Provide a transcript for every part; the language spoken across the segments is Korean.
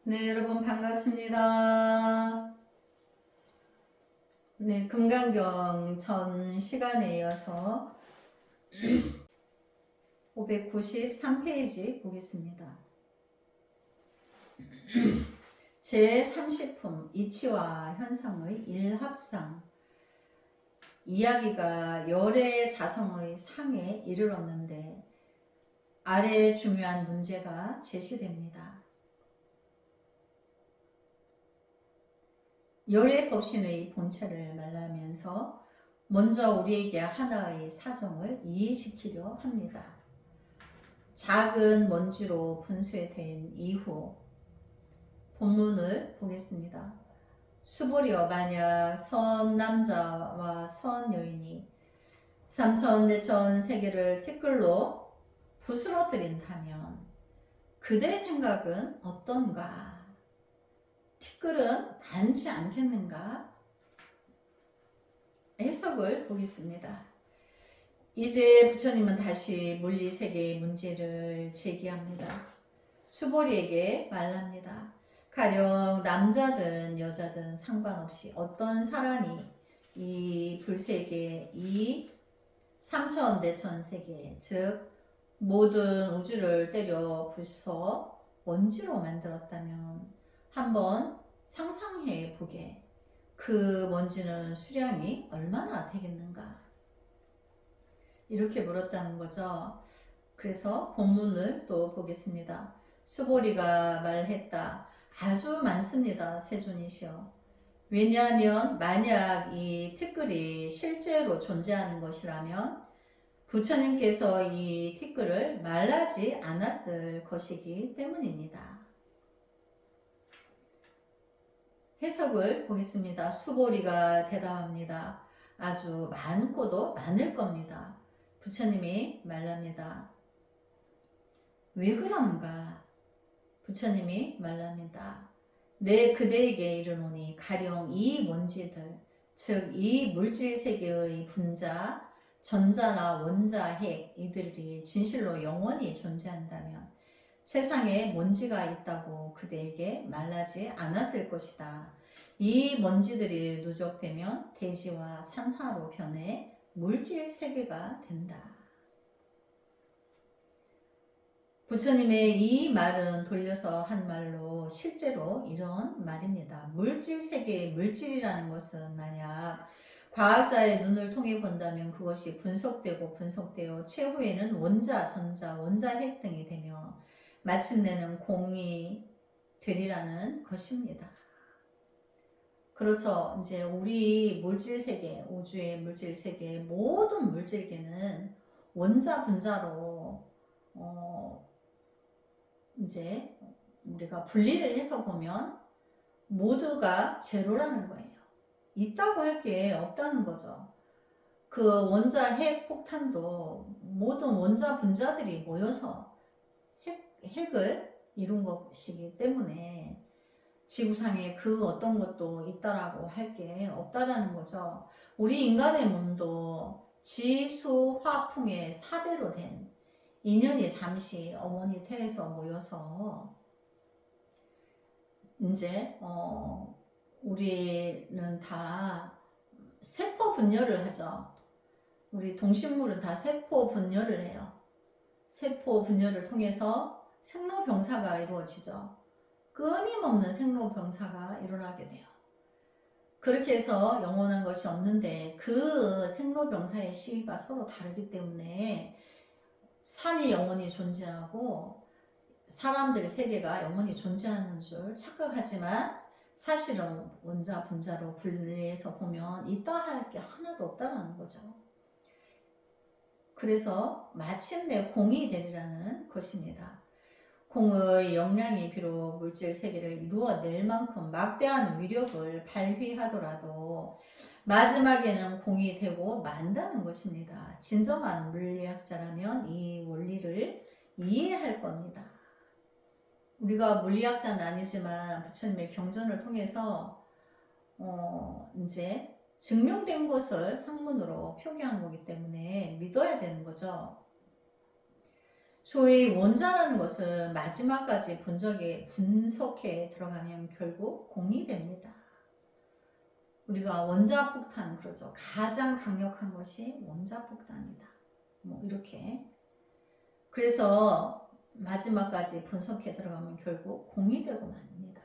네, 여러분 반갑습니다. 네, 금강경 전 시간에 이어서 593페이지 보겠습니다. 제30품 이치와 현상의 일합상. 이야기가 열의 자성의 상에 이르렀는데 아래 중요한 문제가 제시됩니다. 열의 법신의 본체를 말하면서 먼저 우리에게 하나의 사정을 이해시키려 합니다. 작은 먼지로 분쇄된 이후 본문을 보겠습니다. 수보리여, 만약 선 남자와 선 여인이 삼천 네천 세계를 티끌로 부스러뜨린다면 그들의 생각은 어떤가? 티끌은 많지 않겠는가? 해석을 보겠습니다. 이제 부처님은 다시 물리세계의 문제를 제기합니다. 수보리에게 말합니다. 가령 남자든 여자든 상관없이 어떤 사람이 이 불세계, 이 삼천 대천 세계, 즉 모든 우주를 때려 부숴 먼지로 만들었다면 한번 상상해 보게. 그 먼지는 수량이 얼마나 되겠는가? 이렇게 물었다는 거죠. 그래서 본문을 또 보겠습니다. 수보리가 말했다. 아주 많습니다. 세존이시여. 왜냐하면 만약 이 티끌이 실제로 존재하는 것이라면 부처님께서 이 티끌을 말하지 않았을 것이기 때문입니다. 해석을 보겠습니다. 수보리가 대답합니다. 아주 많고도 많을 겁니다. 부처님이 말합니다. 왜 그런가? 부처님이 말합니다. 내 그대에게 이르노니 가령 이 먼지들, 즉 이 물질세계의 분자, 전자나 원자, 핵 이들이 진실로 영원히 존재한다면 세상에 먼지가 있다고 그대에게 말하지 않았을 것이다. 이 먼지들이 누적되면 대지와 산화로 변해 물질세계가 된다. 부처님의 이 말은 돌려서 한 말로 실제로 이런 말입니다. 물질세계의 물질이라는 것은 만약 과학자의 눈을 통해 본다면 그것이 분석되어 최후에는 원자, 전자, 원자핵 등이 되며 마침내는 공이 되리라는 것입니다. 그렇죠. 이제 우리 물질세계, 우주의 물질세계, 모든 물질계는 원자, 분자로 이제 우리가 분리를 해서 보면 모두가 제로라는 거예요. 있다고 할 게 없다는 거죠. 그 원자 핵 폭탄도 모든 원자 분자들이 모여서 핵을 이룬 것이기 때문에 지구상에 그 어떤 것도 있다라고 할 게 없다라는 거죠. 우리 인간의 몸도 지수 화풍의 4대로 된 인연이 잠시 어머니 태에서 모여서 이제 우리는 다 세포 분열을 하죠. 우리 동식물은 다 세포 분열을 해요. 세포 분열을 통해서 생로병사가 이루어지죠. 끊임없는 생로병사가 일어나게 돼요. 그렇게 해서 영원한 것이 없는데 그 생로병사의 시기가 서로 다르기 때문에 산이 영원히 존재하고 사람들의 세계가 영원히 존재하는 줄 착각하지만 사실은 원자 분자로 분리해서 보면 있다 할 게 하나도 없다는 거죠. 그래서 마침내 공이 되리라는 것입니다. 공의 역량이 비록 물질 세계를 이루어낼 만큼 막대한 위력을 발휘하더라도 마지막에는 공이 되고 만다는 것입니다. 진정한 물리학자라면 이 원리를 이해할 겁니다. 우리가 물리학자는 아니지만 부처님의 경전을 통해서 이제 증명된 것을 학문으로 표기한 거기 때문에 믿어야 되는 거죠. 소위 원자라는 것은 마지막까지 분석해 들어가면 결국 공이 됩니다. 우리가 원자폭탄 그러죠. 가장 강력한 것이 원자폭탄이다. 뭐 이렇게. 그래서 마지막까지 분석해 들어가면 결국 공이 되고 맙니다.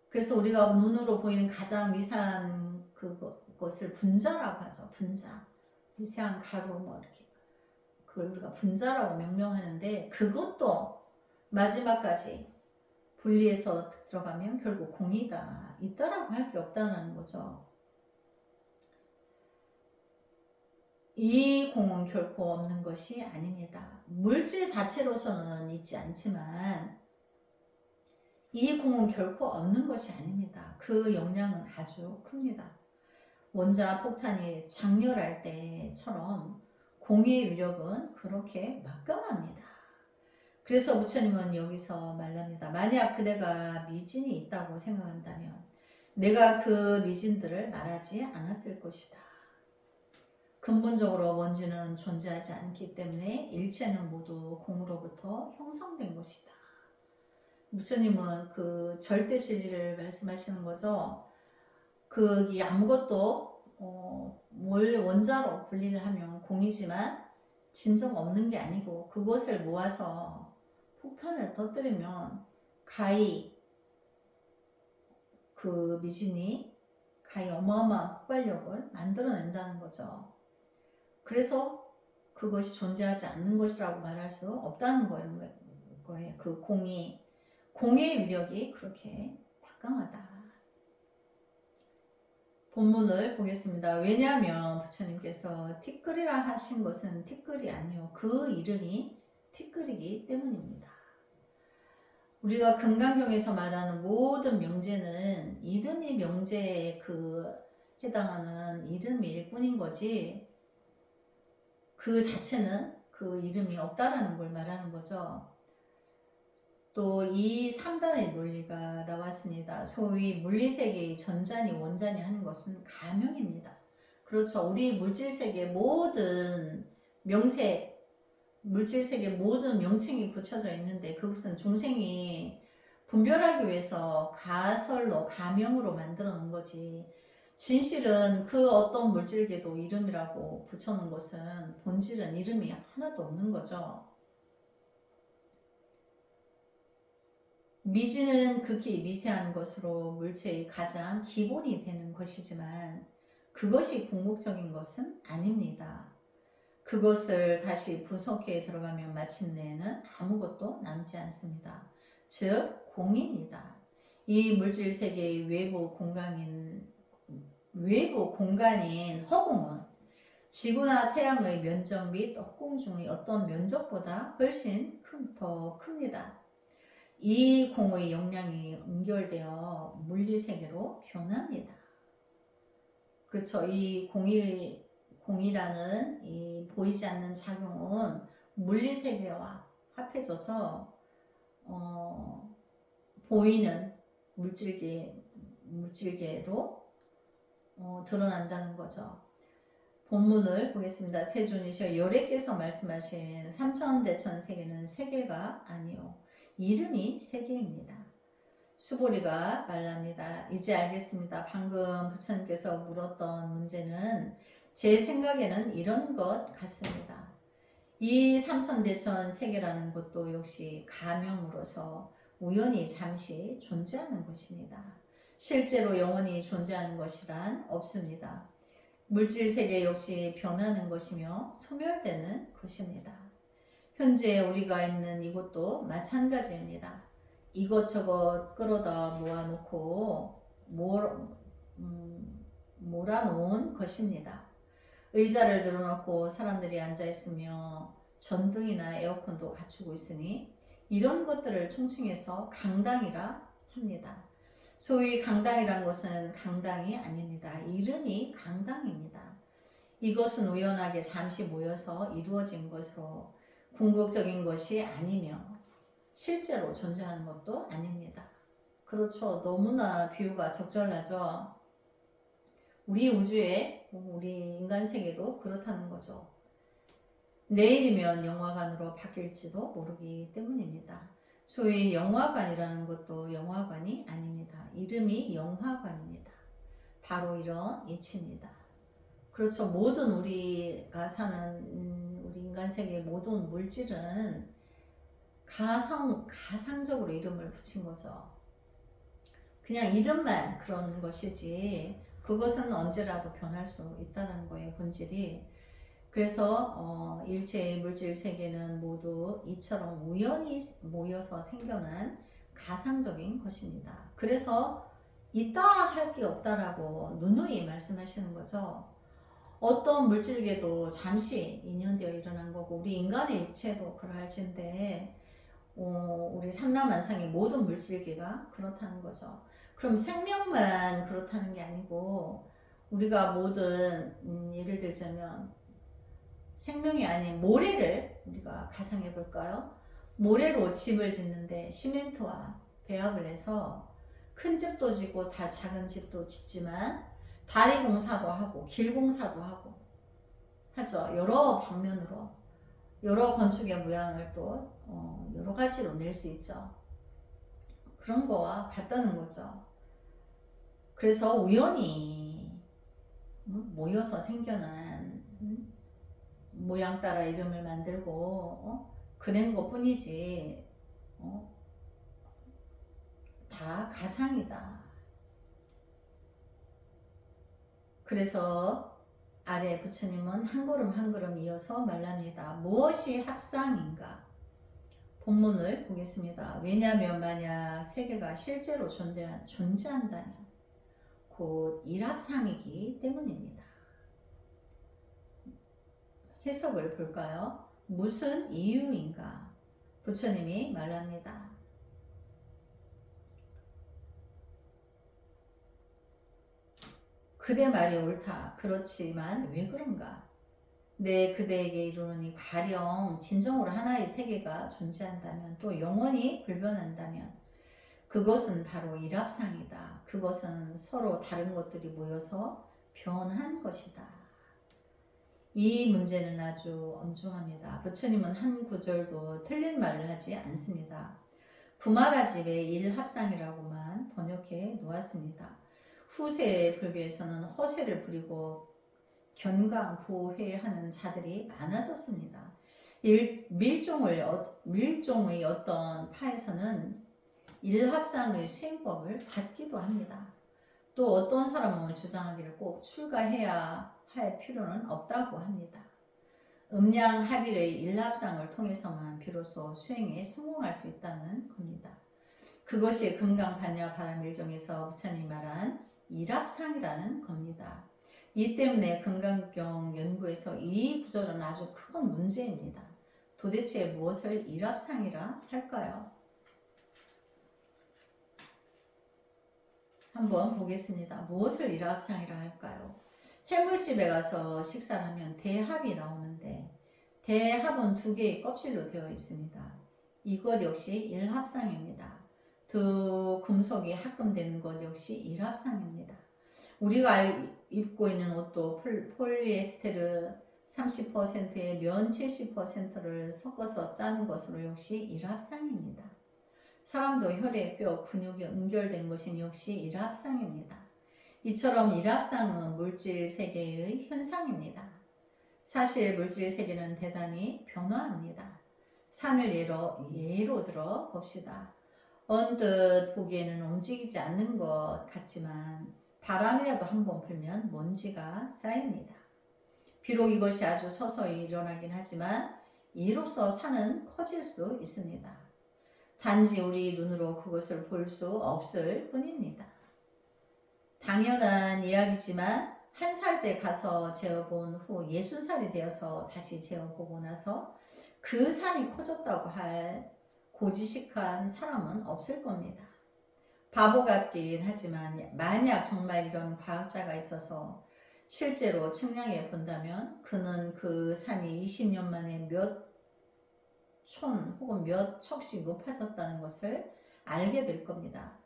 그래서 우리가 눈으로 보이는 가장 미세한 그것을 분자라고 하죠. 분자. 미세한 가루 뭐 이렇게. 그걸 우리가 분자라고 명명하는데 그것도 마지막까지 분리해서 들어가면 결국 공이다. 있다라고 할 게 없다는 거죠. 이 공은 결코 없는 것이 아닙니다. 물질 자체로서는 있지 않지만 이 공은 결코 없는 것이 아닙니다. 그 영향은 아주 큽니다. 원자 폭탄이 장렬할 때처럼 공의 위력은 그렇게 막강합니다. 그래서 부처님은 여기서 말합니다. 만약 그대가 미진이 있다고 생각한다면 내가 그 미진들을 말하지 않았을 것이다. 근본적으로 먼지는 존재하지 않기 때문에 일체는 모두 공으로부터 형성된 것이다. 부처님은 그 절대 진리를 말씀하시는 거죠. 그 아무것도 뭘 원자로 분리를 하면 공이지만 진정 없는 게 아니고 그것을 모아서 폭탄을 터뜨리면 가히 그 미진이 가히 어마어마한 폭발력을 만들어낸다는 거죠. 그래서 그것이 존재하지 않는 것이라고 말할 수 없다는 거예요. 그 공의 위력이 그렇게 막강하다. 본문을 보겠습니다. 왜냐하면 부처님께서 티끌이라 하신 것은 티끌이 아니요. 그 이름이 티끌이기 때문입니다. 우리가 금강경에서 말하는 모든 명제는 이름이 명제에 해당하는 이름일 뿐인 거지 그 자체는 그 이름이 없다라는 걸 말하는 거죠. 또 이 3단의 논리가 나왔습니다. 소위 물리세계의 전자니 원자니 하는 것은 가명입니다. 그렇죠. 우리 물질세계 모든 물질세계 모든 명칭이 붙여져 있는데 그것은 중생이 분별하기 위해서 가명으로 만들어 놓은 거지. 진실은 그 어떤 물질계도 이름이라고 붙여놓은 것은 본질은 이름이 하나도 없는 거죠. 미지는 극히 미세한 것으로 물체의 가장 기본이 되는 것이지만 그것이 궁극적인 것은 아닙니다. 그것을 다시 분석해 들어가면 마침내는 아무것도 남지 않습니다. 즉 공입니다. 이 물질 세계의 외부 공간인 허공은 지구나 태양의 면적 및 허공 중의 어떤 면적보다 훨씬 더 큽니다. 이 공의 영향이 연결되어 물리세계로 변합니다. 그렇죠. 이 공이라는 이 보이지 않는 작용은 물리세계와 합해져서 보이는 물질계로 드러난다는 거죠. 본문을 보겠습니다. 세존이셔 열애께서 말씀하신 삼천대천 세계는 세계가 아니요 이름이 세계입니다. 수보리가 말합니다. 이제 알겠습니다. 방금 부처님께서 물었던 문제는 제 생각에는 이런 것 같습니다. 이 삼천대천 세계라는 것도 역시 가명으로서 우연히 잠시 존재하는 것입니다. 실제로 영원히 존재하는 것이란 없습니다. 물질세계 역시 변하는 것이며 소멸되는 것입니다. 현재 우리가 있는 이곳도 마찬가지입니다. 이것저것 끌어다 모아놓고 몰아놓은 것입니다. 의자를 늘어놓고 사람들이 앉아있으며 전등이나 에어컨도 갖추고 있으니 이런 것들을 총칭해서 강당이라 합니다. 소위 강당이란 것은 강당이 아닙니다. 이름이 강당입니다. 이것은 우연하게 잠시 모여서 이루어진 것으로 궁극적인 것이 아니며 실제로 존재하는 것도 아닙니다. 그렇죠. 너무나 비유가 적절하죠. 우리 우주에 우리 인간 세계도 그렇다는 거죠. 내일이면 영화관으로 바뀔지도 모르기 때문입니다. 소위 영화관이라는 것도 영화관이 아닙니다. 이름이 영화관입니다. 바로 이런 이치입니다. 그렇죠. 모든 우리가 사는 우리 인간 세계의 모든 물질은 가상적으로 이름을 붙인 거죠. 그냥 이름만 그런 것이지 그것은 언제라도 변할 수 있다는 거예요. 본질이. 그래서 일체의 물질 세계는 모두 이처럼 우연히 모여서 생겨난 가상적인 것입니다. 그래서 있다 할 게 없다라고 누누이 말씀하시는 거죠. 어떤 물질계도 잠시 인연되어 일어난 거고 우리 인간의 육체도 그럴진데 우리 삼라만상의 모든 물질계가 그렇다는 거죠. 그럼 생명만 그렇다는 게 아니고 우리가 모든 예를 들자면 생명이 아닌 모래를 우리가 가상해 볼까요? 모래로 집을 짓는데 시멘트와 배합을 해서 큰 집도 짓고 다 작은 집도 짓지만 다리 공사도 하고 길 공사도 하고 하죠. 여러 방면으로 여러 건축의 모양을 또 여러 가지로 낼 수 있죠. 그런 거와 같다는 거죠. 그래서 우연히 모여서 생겨난 모양 따라 이름을 만들고 그런 것 뿐이지 다 가상이다. 그래서 아래 부처님은 한 걸음 한 걸음 이어서 말합니다. 무엇이 합상인가? 본문을 보겠습니다. 왜냐하면 만약 세계가 실제로 존재한다면 곧 일합상이기 때문입니다. 해석을 볼까요? 무슨 이유인가? 부처님이 말합니다. 그대 말이 옳다. 그렇지만 왜 그런가? 내 그대에게 이르노니 가령 진정으로 하나의 세계가 존재한다면 또 영원히 불변한다면 그것은 바로 일합상이다. 그것은 서로 다른 것들이 모여서 변한 것이다. 이 문제는 아주 엄중합니다. 부처님은 한 구절도 틀린 말을 하지 않습니다. 부마라집의 일합상이라고만 번역해 놓았습니다. 후세 불교에서는 허세를 부리고 견강부회하는 자들이 많아졌습니다. 밀종의 어떤 파에서는 일합상의 수행법을 갖기도 합니다. 또 어떤 사람은 주장하기를 꼭 출가해야 할 필요는 없다고 합니다. 음양합일의 일합상을 통해서만 비로소 수행에 성공할 수 있다는 겁니다. 그것이 금강반야바라밀경에서 부처님 말한 일합상이라는 겁니다. 이 때문에 금강경 연구에서 이 구절은 아주 큰 문제입니다. 도대체 무엇을 일합상이라 할까요? 한번 보겠습니다. 무엇을 일합상이라 할까요? 해물집에 가서 식사를 하면 대합이 나오는데 대합은 두 개의 껍질로 되어 있습니다. 이것 역시 일합상입니다. 두 금속이 합금되는 것 역시 일합상입니다. 우리가 입고 있는 옷도 폴리에스테르 30%에 면 70%를 섞어서 짜는 것으로 역시 일합상입니다. 사람도 혈액, 뼈, 근육이 응결된 것은 역시 일합상입니다. 이처럼 일합상은 물질 세계의 현상입니다. 사실 물질 세계는 대단히 변화합니다. 산을 예로 들어 봅시다. 언뜻 보기에는 움직이지 않는 것 같지만 바람이라도 한번 불면 먼지가 쌓입니다. 비록 이것이 아주 서서히 일어나긴 하지만 이로써 산은 커질 수 있습니다. 단지 우리 눈으로 그것을 볼 수 없을 뿐입니다. 당연한 이야기지만 한 살 때 가서 재어본 후 60살이 되어서 다시 재어보고 나서 그 산이 커졌다고 할 고지식한 사람은 없을 겁니다. 바보 같긴 하지만 만약 정말 이런 과학자가 있어서 실제로 측량해 본다면 그는 그 산이 20년 만에 몇 촌 혹은 몇 척씩 높아졌다는 것을 알게 될 겁니다.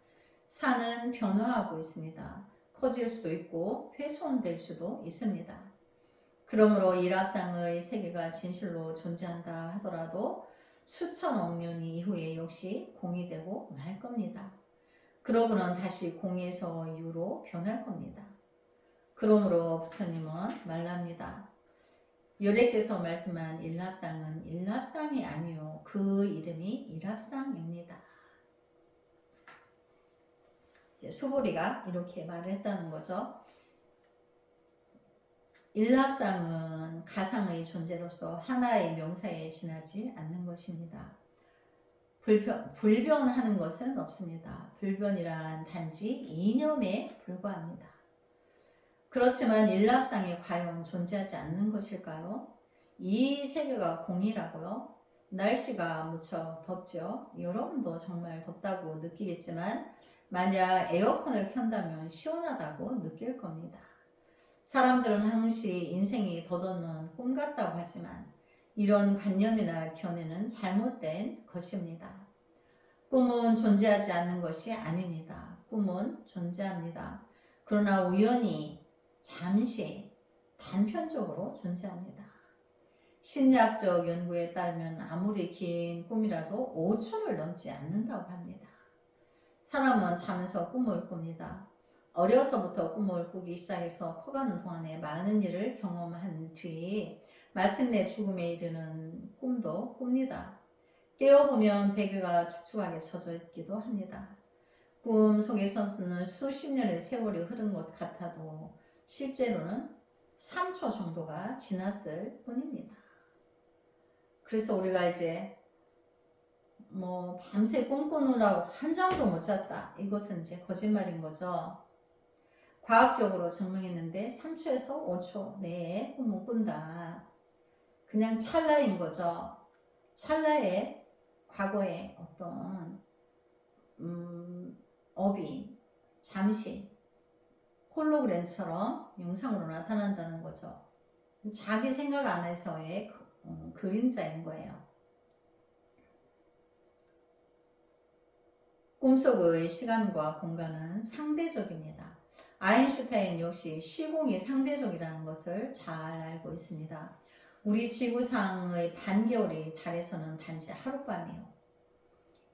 산은 변화하고 있습니다. 커질 수도 있고 훼손될 수도 있습니다. 그러므로 일합상의 세계가 진실로 존재한다 하더라도 수천억 년 이후에 역시 공이 되고 말 겁니다. 그러고는 다시 공에서 유로 변할 겁니다. 그러므로 부처님은 말랍니다. 요래께서 말씀한 일합상은 일합상이 아니요 그 이름이 일합상입니다. 이제 수보리가 이렇게 말을 했다는 거죠. 일합상은 가상의 존재로서 하나의 명사에 지나지 않는 것입니다. 불변하는 것은 없습니다. 불변이란 단지 이념에 불과합니다. 그렇지만 일합상이 과연 존재하지 않는 것일까요? 이 세계가 공이라고요? 날씨가 무척 덥죠? 여러분도 정말 덥다고 느끼겠지만 만약 에어컨을 켠다면 시원하다고 느낄 겁니다. 사람들은 항시 인생이 덧없는 꿈 같다고 하지만 이런 관념이나 견해는 잘못된 것입니다. 꿈은 존재하지 않는 것이 아닙니다. 꿈은 존재합니다. 그러나 우연히, 잠시, 단편적으로 존재합니다. 심리학적 연구에 따르면 아무리 긴 꿈이라도 5초를 넘지 않는다고 합니다. 사람은 자면서 꿈을 꿉니다. 어려서부터 꿈을 꾸기 시작해서 커가는 동안에 많은 일을 경험한 뒤 마침내 죽음에 이르는 꿈도 꿉니다. 깨어보면 베개가 축축하게 젖어 있기도 합니다. 꿈 속에서는 수십 년의 세월이 흐른 것 같아도 실제로는 3초 정도가 지났을 뿐입니다. 그래서 우리가 이제 밤새 꿈꾸느라고 한 잠도 못 잤다. 이것은 이제 거짓말인 거죠. 과학적으로 증명했는데 3초에서 5초 내에 꿈을 꾼다. 그냥 찰나인 거죠. 찰나에 과거의 어떤 업이 잠시 홀로그램처럼 영상으로 나타난다는 거죠. 자기 생각 안에서의 그림자인 거예요. 꿈속의 시간과 공간은 상대적입니다. 아인슈타인 역시 시공이 상대적이라는 것을 잘 알고 있습니다. 우리 지구상의 반겨울이 달에서는 단지 하룻밤이요.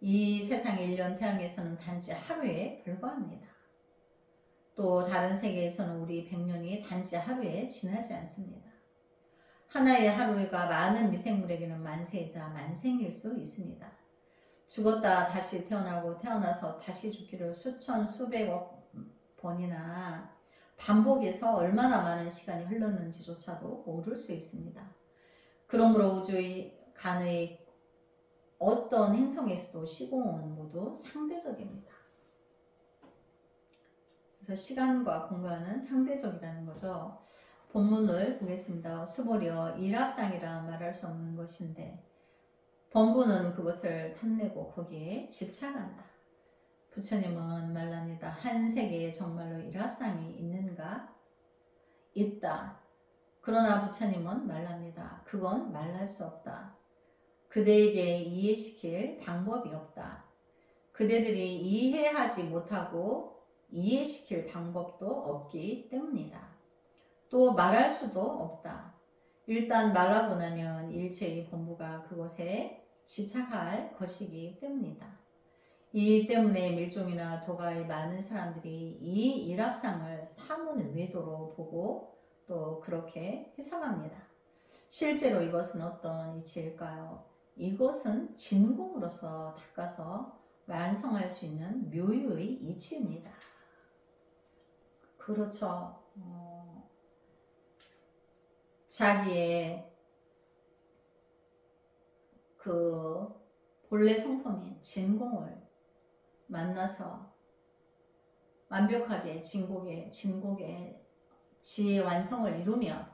이 세상 1년 태양에서는 단지 하루에 불과합니다. 또 다른 세계에서는 우리 100년이 단지 하루에 지나지 않습니다. 하나의 하루가 많은 미생물에게는 만세이자 만생일 수 있습니다. 죽었다 다시 태어나고 태어나서 다시 죽기를 수천 수백억 번이나 반복해서 얼마나 많은 시간이 흘렀는지조차도 모를 수 있습니다. 그러므로 우주 간의 어떤 행성에서도 시공은 모두 상대적입니다. 그래서 시간과 공간은 상대적이라는 거죠. 본문을 보겠습니다. 수보리어 일합상이라 말할 수 없는 것인데 범부는 그것을 탐내고 거기에 집착한다. 부처님은 말랍니다. 한 세계에 정말로 일합상이 있는가? 있다. 그러나 부처님은 말랍니다. 그건 말할 수 없다. 그대에게 이해시킬 방법이 없다. 그대들이 이해하지 못하고 이해시킬 방법도 없기 때문이다. 또 말할 수도 없다. 일단 말하고 나면 일체의 본부가 그것에 집착할 것이기 때문이다. 이 때문에 밀종이나 도가의 많은 사람들이 이 일합상을 사문 외도로 보고 또 그렇게 해석합니다. 실제로 이것은 어떤 이치일까요? 이것은 진공으로서 닦아서 완성할 수 있는 묘유의 이치입니다. 그렇죠. 자기의 그 본래 성품인 진공을 만나서 완벽하게 진공의 지혜 완성을 이루면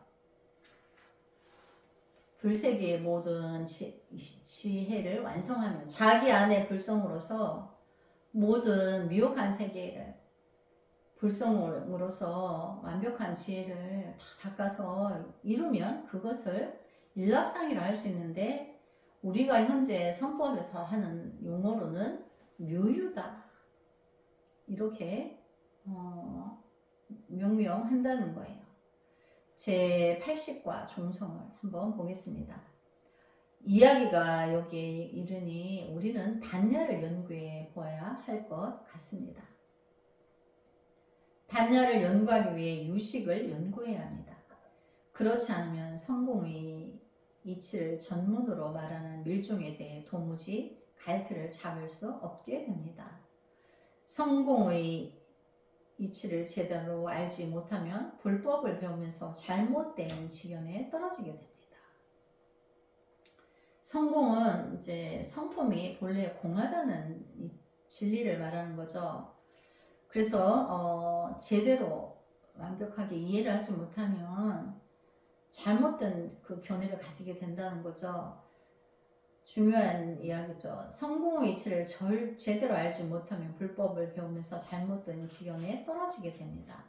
불세계의 모든 지혜를 완성하면 자기 안의 불성으로서 모든 미혹한 세계를 불성으로서 완벽한 지혜를 다 닦아서 이루면 그것을 일합상이라 할 수 있는데 우리가 현재 선법에서 하는 용어로는 묘유다. 이렇게 명명한다는 거예요. 제80과 종성을 한번 보겠습니다. 이야기가 여기에 이르니 우리는 반야를 연구해 보아야 할 것 같습니다. 반야를 연구하기 위해 유식을 연구해야 합니다. 그렇지 않으면 성공의 이치를 전문으로 말하는 밀종에 대해 도무지 갈피를 잡을 수 없게 됩니다. 성공의 이치를 제대로 알지 못하면 불법을 배우면서 잘못된 지견에 떨어지게 됩니다. 성공은 이제 성품이 본래 공하다는 이 진리를 말하는 거죠. 그래서 제대로 완벽하게 이해를 하지 못하면 잘못된 그 견해를 가지게 된다는 거죠. 중요한 이야기죠. 성공의 이치를 제대로 알지 못하면 불법을 배우면서 잘못된 지경에 떨어지게 됩니다.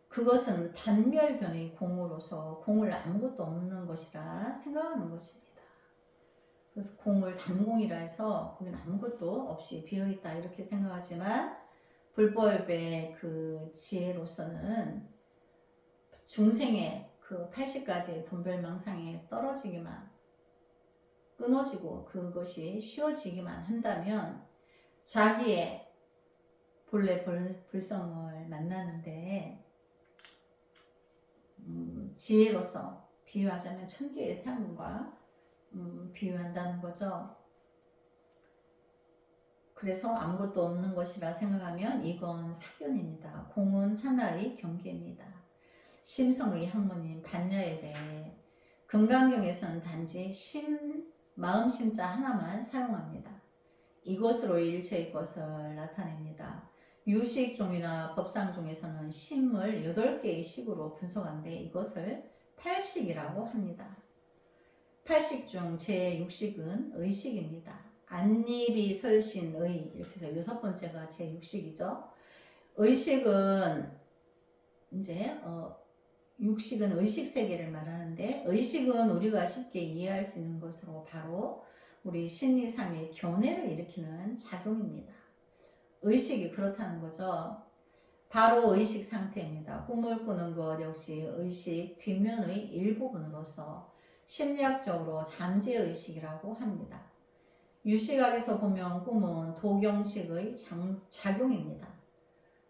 그것은 단멸견의 공으로서 공을 아무것도 없는 것이라 생각하는 것입니다. 그래서 공을 단공이라 해서 거기는 아무것도 없이 비어있다 이렇게 생각하지만 불법의 그 지혜로서는 중생의 그 80가지의 분별망상에 떨어지기만 끊어지고 그것이 쉬워지기만 한다면 자기의 본래 불성을 만나는데 지혜로서 비유하자면 천개의 태양과 비유한다는 거죠. 그래서 아무것도 없는 것이라 생각하면 이건 사견입니다. 공은 하나의 경계입니다. 심성의 학문인 반야에 대해 금강경에서는 단지 마음 심자 하나만 사용합니다. 이것으로 일체의 것을 나타냅니다. 유식종이나 법상종에서는 심을 8개의 식으로 분석하는데 이것을 8식이라고 합니다. 8식 중 제6식은 의식입니다. 안니비 설신의 이렇게 해서 6번째가 제6식이죠. 의식은 이제 육식은 의식 세계를 말하는데 의식은 우리가 쉽게 이해할 수 있는 것으로 바로 우리 심리상의 견해를 일으키는 작용입니다. 의식이 그렇다는 거죠. 바로 의식 상태입니다. 꿈을 꾸는 것 역시 의식 뒷면의 일부분으로서 심리학적으로 잠재의식이라고 합니다. 유식학에서 보면 꿈은 도경식의 작용입니다.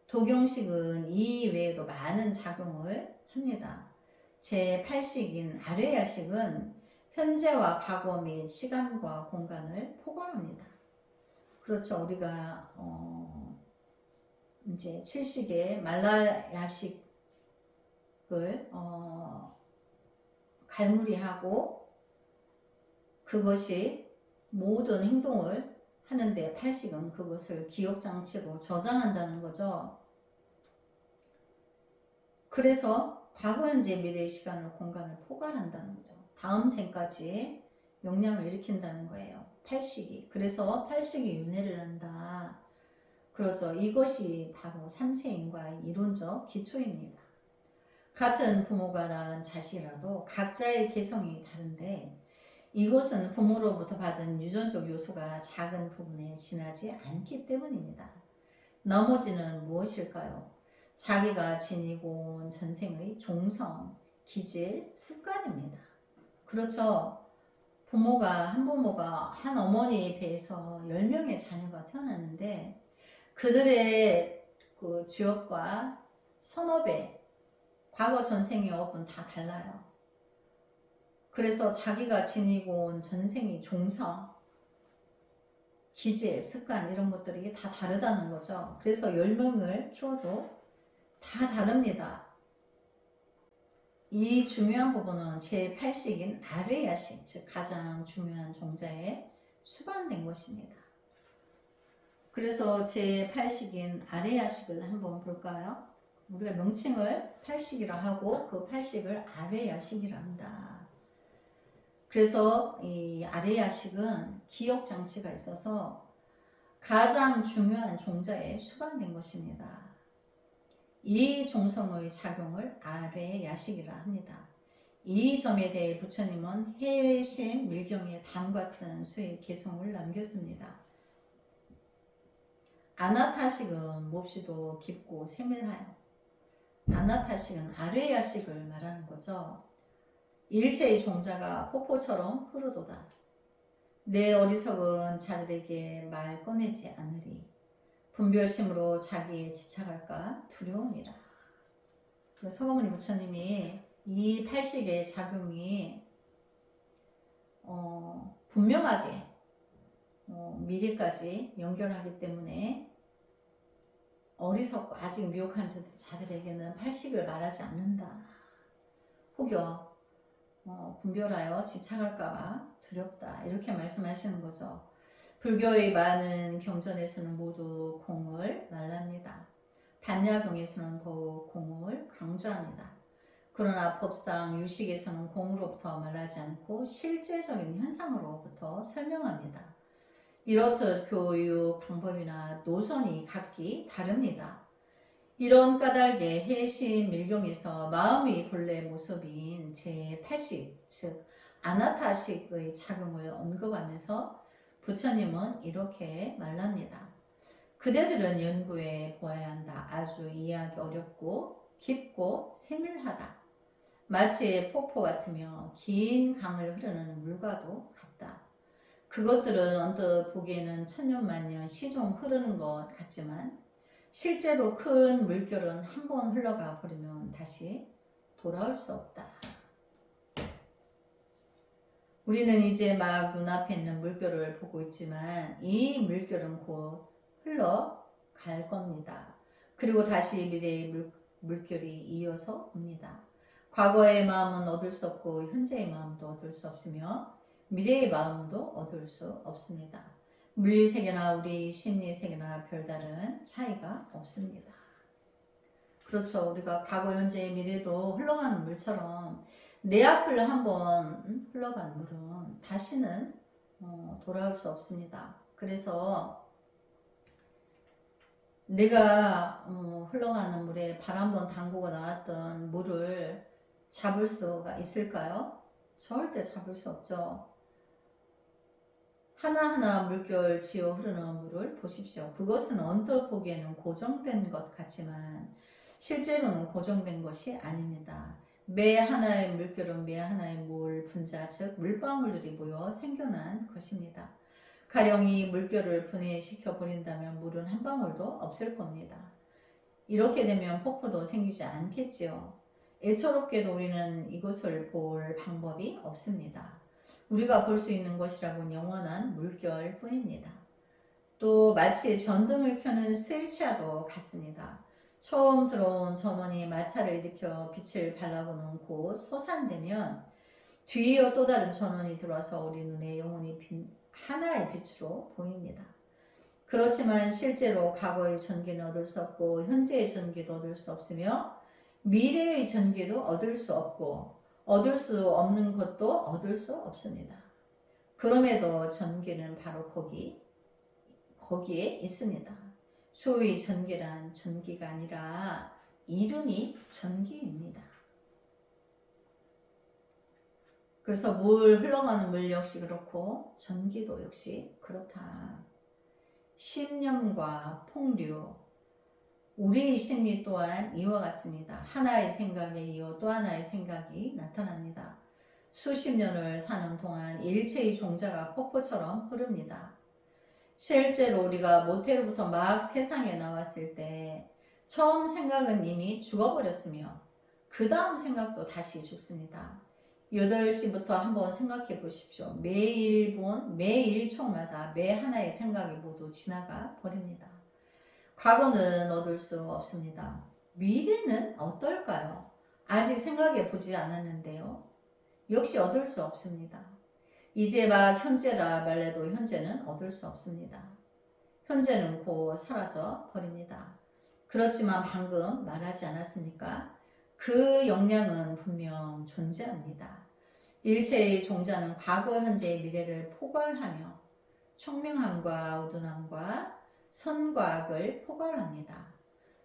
도경식은 이 외에도 많은 작용을 합니다. 제8식인 아뢰야식은 현재와 과거 및 시간과 공간을 포괄합니다. 그렇죠. 우리가 이제 7식의 말라야식을 갈무리하고 그것이 모든 행동을 하는데 8식은 그것을 기억장치로 저장한다는 거죠. 그래서 과거, 현재, 미래의 시간을 공간을 포괄한다는 거죠. 다음 생까지 영향을 일으킨다는 거예요. 8식이. 그래서 8식이 윤회를 한다. 그러죠. 이것이 바로 삼세인과의 이론적 기초입니다. 같은 부모가 낳은 자식이라도 각자의 개성이 다른데 이것은 부모로부터 받은 유전적 요소가 작은 부분에 지나지 않기 때문입니다. 나머지는 무엇일까요? 자기가 지니고 온 전생의 종성, 기질, 습관입니다. 그렇죠. 한 부모가 한 어머니 배에서 10명의 자녀가 태어났는데 그들의 그 주역과 선업의 과거 전생의 업은 다 달라요. 그래서 자기가 지니고 온 전생의 종성, 기질, 습관 이런 것들이 다 다르다는 거죠. 그래서 10명을 키워도 다 다릅니다. 이 중요한 부분은 제8식인 아뢰야식, 즉 가장 중요한 종자에 수반된 것입니다. 그래서 제8식인 아뢰야식을 한번 볼까요? 우리가 명칭을 8식이라 하고 그 8식을 아뢰야식이라 한다. 그래서 이 아뢰야식은 기억장치가 있어서 가장 중요한 종자에 수반된 것입니다. 이 종성의 작용을 아뢰야식이라 합니다. 이 점에 대해 부처님은 해심 밀경의 담 같은 수의 개성을 남겼습니다. 아나타식은 몹시도 깊고 세밀하여 아나타식은 아레야식을 말하는 거죠. 일체의 종자가 폭포처럼 흐르도다. 내 어리석은 자들에게 말 꺼내지 않으리. 분별심으로 자기에 집착할까 두려우니라. 서가모니 부처님이 이 팔식의 작용이 분명하게 미래까지 연결하기 때문에 어리석고 아직 미혹한 자들에게는 팔식을 말하지 않는다. 혹여 분별하여 집착할까봐 두렵다. 이렇게 말씀하시는 거죠. 불교의 많은 경전에서는 모두 공을 말합니다. 반야경에서는 더욱 공을 강조합니다. 그러나 법상 유식에서는 공으로부터 말하지 않고 실제적인 현상으로부터 설명합니다. 이렇듯 교육 방법이나 노선이 각기 다릅니다. 이런 까닭에 해심 밀경에서 마음의 본래 모습인 제8식, 즉 아나타식의 작용을 언급하면서 부처님은 이렇게 말합니다. 그대들은 연구해 보아야 한다. 아주 이해하기 어렵고 깊고 세밀하다. 마치 폭포 같으며 긴 강을 흐르는 물과도 같다. 그것들은 언뜻 보기에는 천년만년 시종 흐르는 것 같지만 실제로 큰 물결은 한번 흘러가 버리면 다시 돌아올 수 없다. 우리는 이제 막 눈앞에 있는 물결을 보고 있지만 이 물결은 곧 흘러갈 겁니다. 그리고 다시 미래의 물결이 이어서 옵니다. 과거의 마음은 얻을 수 없고 현재의 마음도 얻을 수 없으며 미래의 마음도 얻을 수 없습니다. 물리세계나 우리 심리세계나 별다른 차이가 없습니다. 그렇죠. 우리가 과거, 현재, 미래도 흘러가는 물처럼 내 앞을 한번 흘러간 물은 다시는 돌아올 수 없습니다. 그래서 내가 흘러가는 물에 발 한번 담그고 나왔던 물을 잡을 수가 있을까요? 절대 잡을 수 없죠. 하나하나 물결 지어 흐르는 물을 보십시오. 그것은 언뜻 보기에는 고정된 것 같지만 실제로는 고정된 것이 아닙니다. 매 하나의 물결은 매 하나의 물 분자, 즉 물방울들이 모여 생겨난 것입니다. 가령 이 물결을 분해시켜 버린다면 물은 한 방울도 없을 겁니다. 이렇게 되면 폭포도 생기지 않겠지요. 애처롭게도 우리는 이곳을 볼 방법이 없습니다. 우리가 볼 수 있는 것이라고는 영원한 물결 뿐입니다. 또 마치 전등을 켜는 스위치와도 같습니다. 처음 들어온 전원이 마찰을 일으켜 빛을 발라보는 곳 소산되면 뒤이어 또 다른 전원이 들어와서 우리 눈에 영원히 하나의 빛으로 보입니다. 그렇지만 실제로 과거의 전기는 얻을 수 없고 현재의 전기도 얻을 수 없으며 미래의 전기도 얻을 수 없고 얻을 수 없는 것도 얻을 수 없습니다. 그럼에도 전기는 바로 거기에 있습니다. 소위 전기란 전기가 아니라 이름이 전기입니다. 그래서 흘러가는 물 역시 그렇고 전기도 역시 그렇다. 신념과 폭류, 우리의 심리 또한 이와 같습니다. 하나의 생각에 이어 또 하나의 생각이 나타납니다. 수십 년을 사는 동안 일체의 종자가 폭포처럼 흐릅니다. 실제로 우리가 모태로부터 막 세상에 나왔을 때 처음 생각은 이미 죽어버렸으며 그 다음 생각도 다시 죽습니다. 8시부터 한번 생각해 보십시오. 매 1초마다 매 하나의 생각이 모두 지나가 버립니다. 과거는 얻을 수 없습니다. 미래는 어떨까요? 아직 생각해 보지 않았는데요. 역시 얻을 수 없습니다. 이제 막 현재라 말해도 현재는 얻을 수 없습니다. 현재는 곧 사라져 버립니다. 그렇지만 방금 말하지 않았습니까? 그 역량은 분명 존재합니다. 일체의 종자는 과거, 현재, 미래를 포괄하며 총명함과 우둔함과 선과 악을 포괄합니다.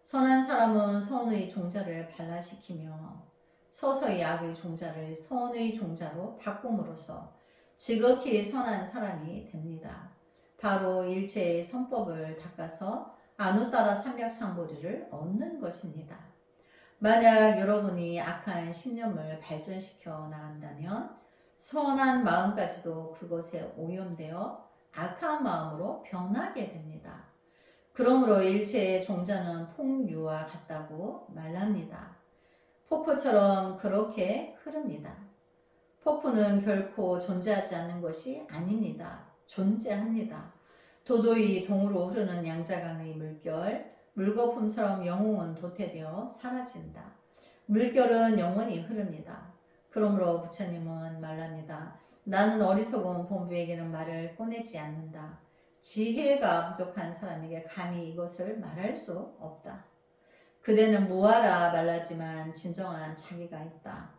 선한 사람은 선의 종자를 발라시키며 서서히 악의 종자를 선의 종자로 바꿈으로써 지극히 선한 사람이 됩니다. 바로 일체의 선법을 닦아서 안우따라 삼약삼보리를 얻는 것입니다. 만약 여러분이 악한 신념을 발전시켜 나간다면 선한 마음까지도 그것에 오염되어 악한 마음으로 변하게 됩니다. 그러므로 일체의 종자는 폭류와 같다고 말합니다. 폭포처럼 그렇게 흐릅니다. 폭포는 결코 존재하지 않는 것이 아닙니다. 존재합니다. 도도히 동으로 흐르는 양자강의 물결, 물거품처럼 영웅은 도태되어 사라진다. 물결은 영원히 흐릅니다. 그러므로 부처님은 말합니다. 나는 어리석은 본부에게는 말을 꺼내지 않는다. 지혜가 부족한 사람에게 감히 이것을 말할 수 없다. 그대는 무하라 말하지만 진정한 자기가 있다.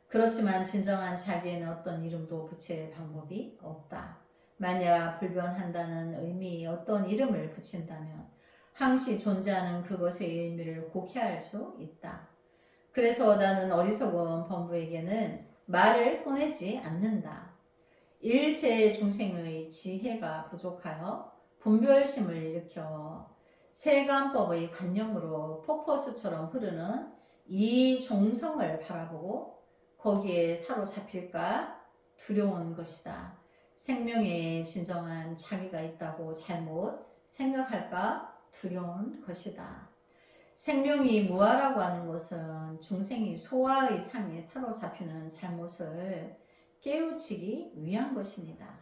그렇지만 진정한 자기에는 어떤 이름도 붙일 방법이 없다. 만약 불변한다는 의미의 어떤 이름을 붙인다면 항시 존재하는 그것의 의미를 곡해할 수 있다. 그래서 나는 어리석은 범부에게는 말을 꺼내지 않는다. 일체 중생의 지혜가 부족하여 분별심을 일으켜 세간법의 관념으로 폭포수처럼 흐르는 이 종성을 바라보고 거기에 사로잡힐까 두려운 것이다. 생명에 진정한 자기가 있다고 잘못 생각할까 두려운 것이다. 생명이 무아라고 하는 것은 중생이 소아의 상에 사로잡히는 잘못을 깨우치기 위한 것입니다.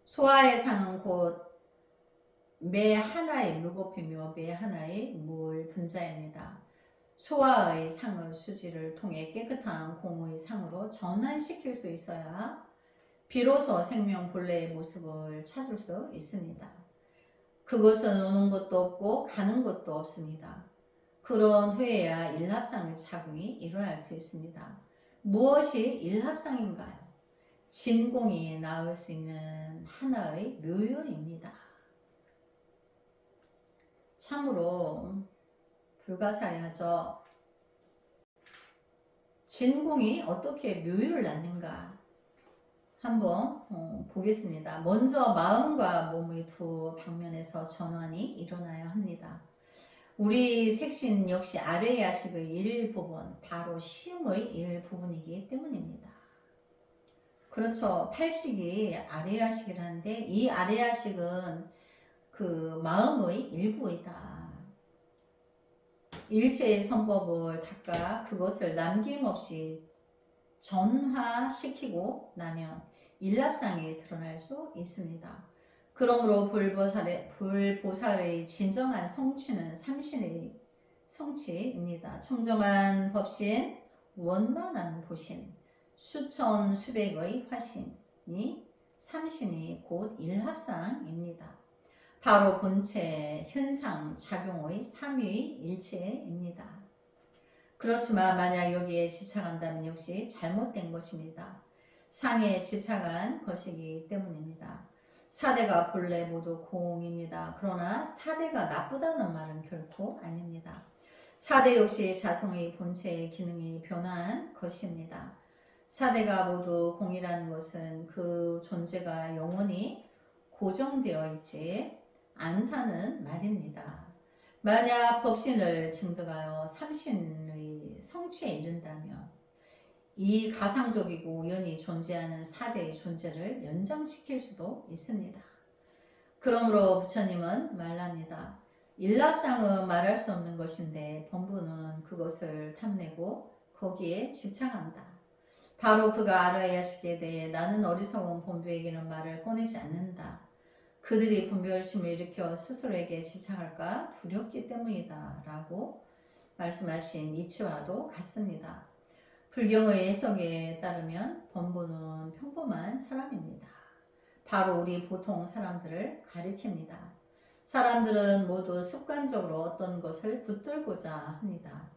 소아의 상은 곧 매 하나의 물거품이며 매 하나의 물 분자입니다. 소아의 상을 수지를 통해 깨끗한 공의 상으로 전환시킬 수 있어야 비로소 생명 본래의 모습을 찾을 수 있습니다. 그것은 오는 것도 없고 가는 것도 없습니다. 그런 후에야 일합상의 착용이 일어날 수 있습니다. 무엇이 일합상인가요? 진공이 나올 수 있는 하나의 묘연입니다. 참으로 불가사의하죠. 진공이 어떻게 묘유를 낳는가 한번 보겠습니다. 먼저 마음과 몸의 두 방면에서 전환이 일어나야 합니다. 우리 색신 역시 아래의 야식의 일부분, 바로 심의 일부분이기 때문입니다. 그렇죠. 팔식이 아래의 야식이라는데 이 아래의 야식은 그 마음의 일부이다. 일체의 선법을 닦아 그것을 남김없이 전화시키고 나면 일합상이 드러날 수 있습니다. 그러므로 불보살의 진정한 성취는 삼신의 성취입니다. 청정한 법신, 원만한 보신, 수천 수백의 화신이 삼신이 곧 일합상입니다. 바로 본체, 현상, 작용의 삼위의 일체입니다. 그렇지만 만약 여기에 집착한다면 역시 잘못된 것입니다. 상에 집착한 것이기 때문입니다. 사대가 본래 모두 공입니다. 그러나 사대가 나쁘다는 말은 결코 아닙니다. 사대 역시 자성의 본체의 기능이 변한 것입니다. 사대가 모두 공이라는 것은 그 존재가 영원히 고정되어 있지 않다는 말입니다. 만약 법신을 증득하여 삼신의 성취에 이른다면 이 가상적이고 우연히 존재하는 사대의 존재를 연장시킬 수도 있습니다. 그러므로 부처님은 말합니다. 일합상은 말할 수 없는 것인데 범부는 그것을 탐내고 거기에 집착한다. 바로 그가 알아야 할 시기에 대해 나는 어리석은 범부에게는 말을 꺼내지 않는다. 그들이 분별심을 일으켜 스스로에게 집착할까 두렵기 때문이다 라고 말씀하신 이치와도 같습니다. 불경의 해석에 따르면 범부는 평범한 사람입니다. 바로 우리 보통 사람들을 가리킵니다. 사람들은 모두 습관적으로 어떤 것을 붙들고자 합니다.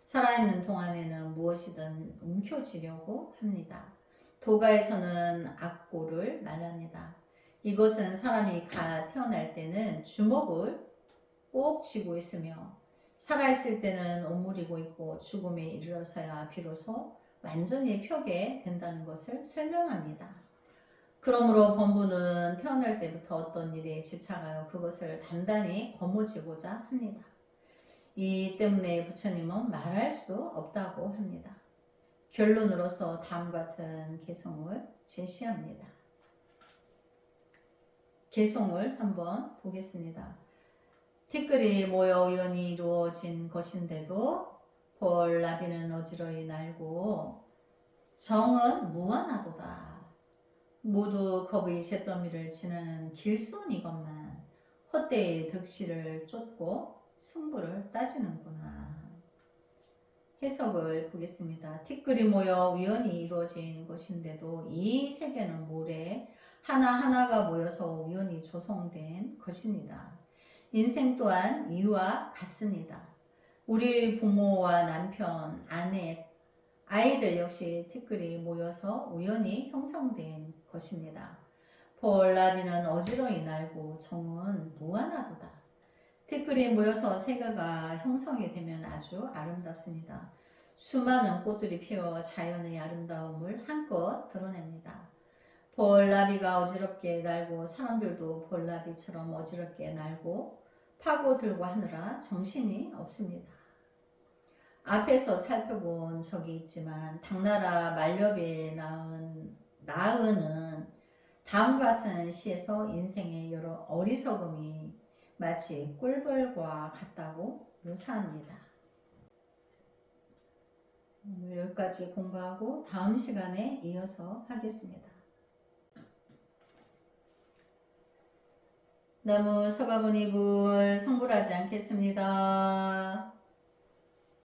살아있는 동안에는 무엇이든 움켜쥐려고 합니다. 도가에서는 악고를 말합니다. 이것은 사람이 태어날 때는 주먹을 꼭 쥐고 있으며 살아있을 때는 옷무리고 있고 죽음에 이르러서야 비로소 완전히 펴게 된다는 것을 설명합니다. 그러므로 범부는 태어날 때부터 어떤 일에 집착하여 그것을 단단히 거머쥐고자 합니다. 이 때문에 부처님은 말할 수 없다고 합니다. 결론으로서 다음과 같은 개송을 제시합니다. 개송을 한번 보겠습니다. 티끌이 모여 우연히 이루어진 것인데도 벌나비는 어지러이 날고 정은 무한하도다. 모두 겁의 잿더미를 지나는 길손이건만 헛되이 득실을 쫓고 승부를 따지는구나. 해석을 보겠습니다. 티끌이 모여 우연히 이루어진 것인데도 이 세계는 모래 하나하나가 모여서 우연히 조성된 것입니다. 인생 또한 이와 같습니다. 우리 부모와 남편, 아내, 아이들 역시 티끌이 모여서 우연히 형성된 것입니다. 벌나비는 어지러이 날고 정은 무한하도다. 티끌이 모여서 세계가 형성이 되면 아주 아름답습니다. 수많은 꽃들이 피어 자연의 아름다움을 한껏 드러냅니다. 벌나비가 어지럽게 날고 사람들도 벌나비처럼 어지럽게 날고 파고들고 하느라 정신이 없습니다. 앞에서 살펴본 적이 있지만 당나라 말렵에 나은은 다음과 같은 시에서 인생의 여러 어리석음이 마치 꿀벌과 같다고 묘사합니다. 오늘 여기까지 공부하고 다음 시간에 이어서 하겠습니다. 나무 서가모니 불 성불하지 않겠습니다.